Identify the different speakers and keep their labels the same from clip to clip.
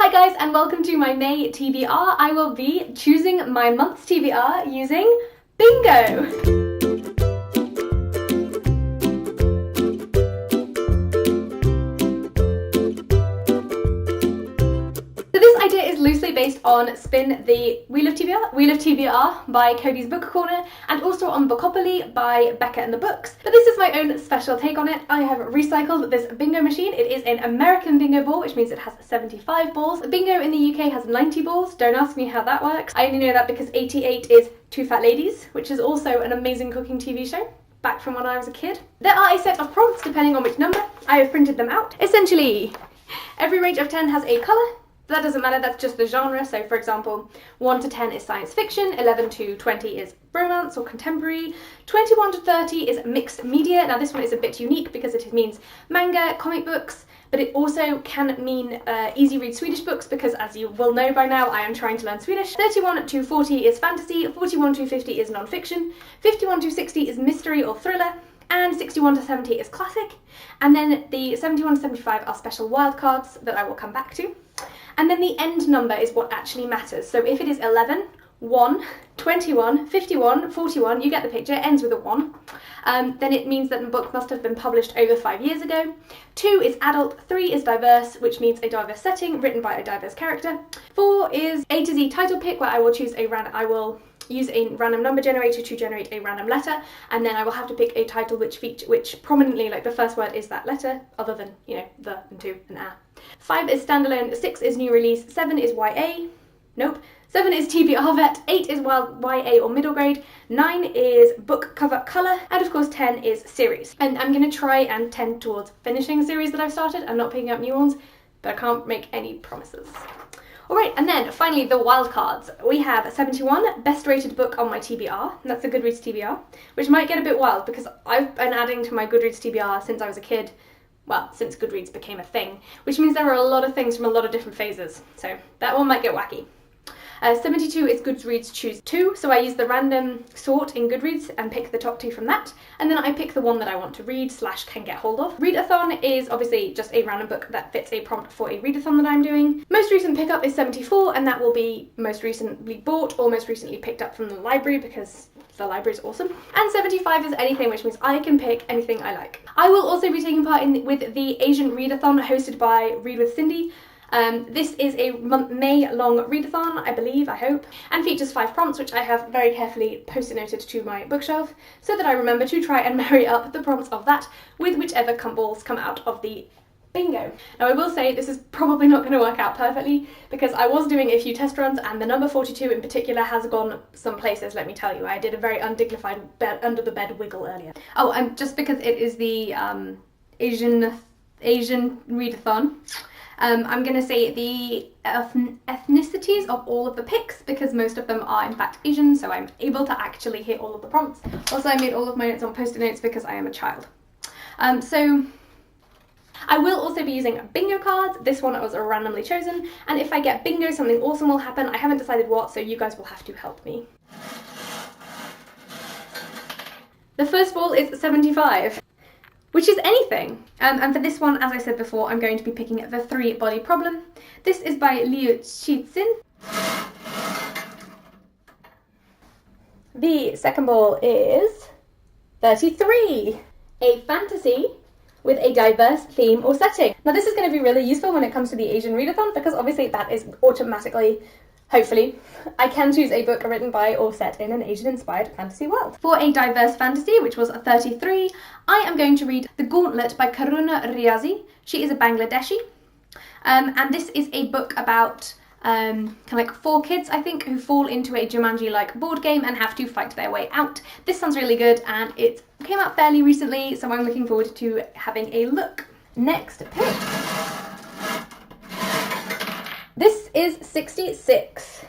Speaker 1: Hi guys, and welcome to my May TBR. I will be choosing my month's TBR using Bingo! This idea is loosely based on Spin the Wheel of TBR by Codie's Book Corner, and also on Bookopoly by Becca and the Books. But this is my own special take on it. I have recycled this bingo machine. It is an American bingo ball, which means it has 75 balls. Bingo in the UK has 90 balls. Don't ask me how that works. I only know that because 88 is Two Fat Ladies, which is also an amazing cooking TV show back from when I was a kid. There are a set of prompts depending on which number. I have printed them out. Essentially, every range of 10 has a colour. That doesn't matter, that's just the genre. So for example, 1 to 10 is science fiction, 11 to 20 is romance or contemporary, 21 to 30 is mixed media. Now this one is a bit unique because it means manga, comic books, but it also can mean easy read Swedish books because, as you will know by now, I am trying to learn Swedish. 31 to 40 is fantasy, 41 to 50 is non-fiction, 51 to 60 is mystery or thriller, and 61 to 70 is classic. And then the 71 to 75 are special wildcards that I will come back to. And then the end number is what actually matters. So if it is 11, 1, 21, 51, 41, you get the picture, it ends with a 1, then it means that the book must have been published over 5 years ago. 2 is adult, 3 is diverse, which means a diverse setting written by a diverse character. 4 is A to Z title pick, where I will use a random number generator to generate a random letter, and then I will have to pick a title which prominently, like the first word is that letter, other than, you know, the and to and a. 5 is standalone, 6 is new release, 7 is YA, nope, 7 is TBR vet, 8 is YA or middle grade, 9 is book cover colour, and of course 10 is series. And I'm going to try and tend towards finishing series that I've started and not picking up new ones, but I can't make any promises. Alright, and then finally the wildcards. We have 71, best rated book on my TBR, and that's the Goodreads TBR, which might get a bit wild because I've been adding to my Goodreads TBR since I was a kid. Well, since Goodreads became a thing, which means there are a lot of things from a lot of different phases, so that one might get wacky. 72 is Goodreads Choose 2, so I use the random sort in Goodreads and pick the top 2 from that, and then I pick the one that I want to read / can get hold of. Readathon is obviously just a random book that fits a prompt for a readathon that I'm doing. Most recent pickup is 74, and that will be most recently bought or most recently picked up from the library because the library is awesome. And 75 is anything, which means I can pick anything I like. I will also be taking part with the AsianReadathon hosted by Read with Cindy. This is a May-long readathon, I believe, I hope, and features 5 prompts, which I have very carefully post-it noted to my bookshelf so that I remember to try and marry up the prompts of that with whichever balls come out of the bingo. Now I will say this is probably not going to work out perfectly because I was doing a few test runs and the number 42 in particular has gone some places, let me tell you. I did a very undignified under the bed wiggle earlier. Oh, and just because it is the Asian readathon, I'm going to say the ethnicities of all of the picks because most of them are in fact Asian, so I'm able to actually hit all of the prompts. Also, I made all of my notes on post-it notes because I am a child. So I will also be using bingo cards. This one was randomly chosen, and if I get bingo, something awesome will happen. I haven't decided what, so you guys will have to help me. The first ball is 75. Which is anything. And for this one, as I said before, I'm going to be picking the 3-body problem. This is by Liu Cixin. The second ball is 33. A fantasy with a diverse theme or setting. Now this is going to be really useful when it comes to the Asian Readathon because obviously that is automatically, hopefully, I can choose a book written by or set in an Asian-inspired fantasy world. For a diverse fantasy, which was 33, I am going to read The Gauntlet by Karuna Riazi. She is a Bangladeshi. And this is a book about kind of like 4 kids, I think, who fall into a Jumanji-like board game and have to fight their way out. This sounds really good, and it came out fairly recently, so I'm looking forward to having a look. Next pick. This is 66.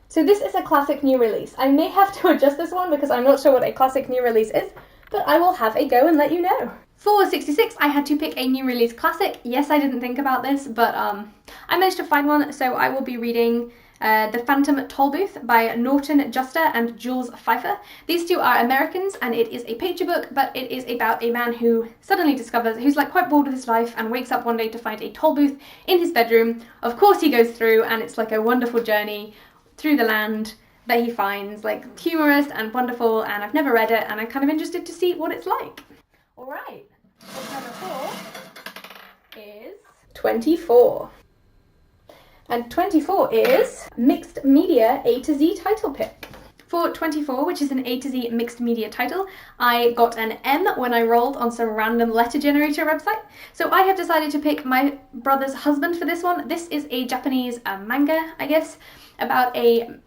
Speaker 1: So this is a classic new release. I may have to adjust this one because I'm not sure what a classic new release is, but I will have a go and let you know. For 66, I had to pick a new release classic. Yes, I didn't think about this, but I managed to find one, so I will be reading The Phantom Tollbooth by Norton Juster and Jules Pfeiffer. These two are Americans, and it is a picture book, but it is about a man who suddenly discovers, who's like quite bored with his life and wakes up one day to find a toll booth in his bedroom. Of course he goes through, and it's like a wonderful journey through the land that he finds, like humorous and wonderful, and I've never read it and I'm kind of interested to see what it's like. Alright, book number 4 is 24. And 24 is Mixed Media A to Z title pick. For 24, which is an A to Z mixed media title, I got an M when I rolled on some random letter generator website. So I have decided to pick My Brother's Husband for this one. This is a Japanese manga, I guess, about a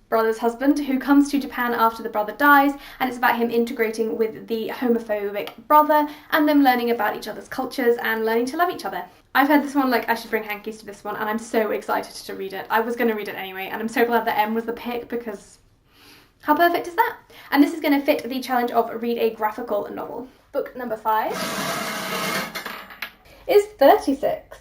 Speaker 1: brother's husband who comes to Japan after the brother dies, and it's about him integrating with the homophobic brother and them learning about each other's cultures and learning to love each other. I've heard this one, like, I should bring hankies to this one, and I'm so excited to read it. I was going to read it anyway, and I'm so glad that M was the pick, because how perfect is that? And this is going to fit the challenge of read a graphical novel. Book number 5 is 36.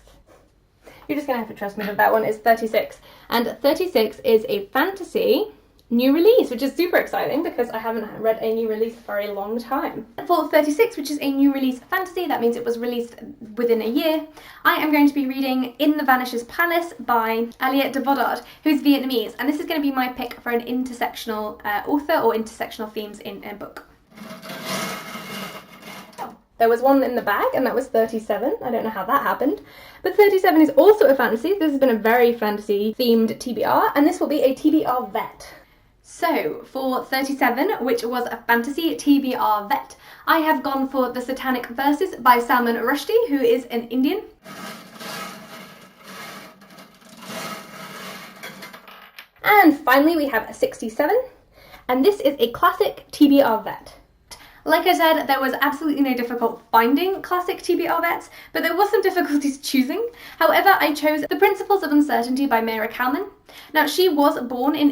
Speaker 1: You're just going to have to trust me that one is 36. And 36 is a fantasy new release, which is super exciting because I haven't read a new release for a long time. For 36, which is a new release fantasy, that means it was released within a year, I am going to be reading In the Vanisher's Palace by Aliette de Vodard, who's Vietnamese, and this is going to be my pick for an intersectional author or intersectional themes in a book. There was one in the bag, and that was 37. I don't know how that happened. But 37 is also a fantasy. This has been a very fantasy-themed TBR, and this will be a TBR vet. So, for 37, which was a fantasy TBR vet, I have gone for The Satanic Verses by Salman Rushdie, who is an Indian. And finally, we have 67, and this is a classic TBR vet. Like I said, there was absolutely no difficult finding classic TBR vets, but there was some difficulties choosing. However, I chose The Principles of Uncertainty by Meira Kalman. Now, she was born in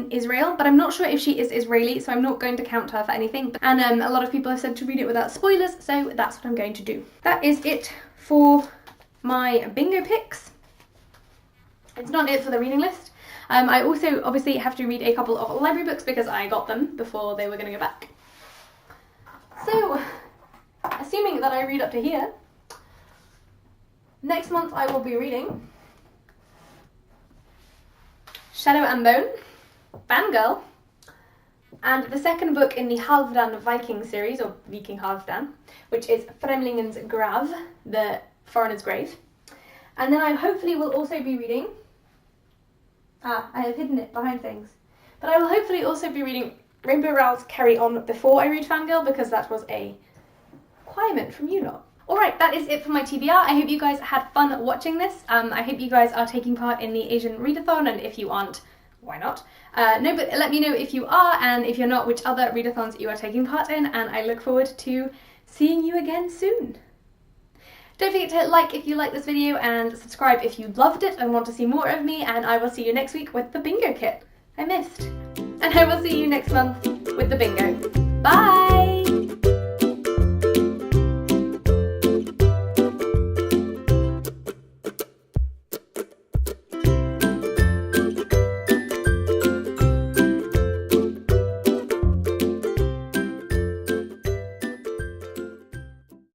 Speaker 1: Israel, but I'm not sure if she is Israeli, so I'm not going to count her for anything. And a lot of people have said to read it without spoilers, so that's what I'm going to do. That is it for my bingo picks. It's not it for the reading list. I also obviously have to read a couple of library books because I got them before they were going to go back. So, assuming that I read up to here, next month I will be reading Shadow and Bone, Fangirl, and the second book in the Halfdan Viking series, or Viking Halfdan, which is Fremlingens Grav, the Foreigner's Grave. And then I hopefully will also be reading, I have hidden it behind things, but I will hopefully also be reading Rainbow Rowell's Carry On before I read Fangirl, because that was a requirement from you lot. Alright, that is it for my TBR. I hope you guys had fun watching this. I hope you guys are taking part in the AsianReadathon, and if you aren't, why not? No, but let me know if you are, and if you're not, which other readathons you are taking part in, and I look forward to seeing you again soon. Don't forget to hit like if you like this video, and subscribe if you loved it and want to see more of me, and I will see you next week with the bingo kit I missed. And I will see you next month with the bingo. Bye!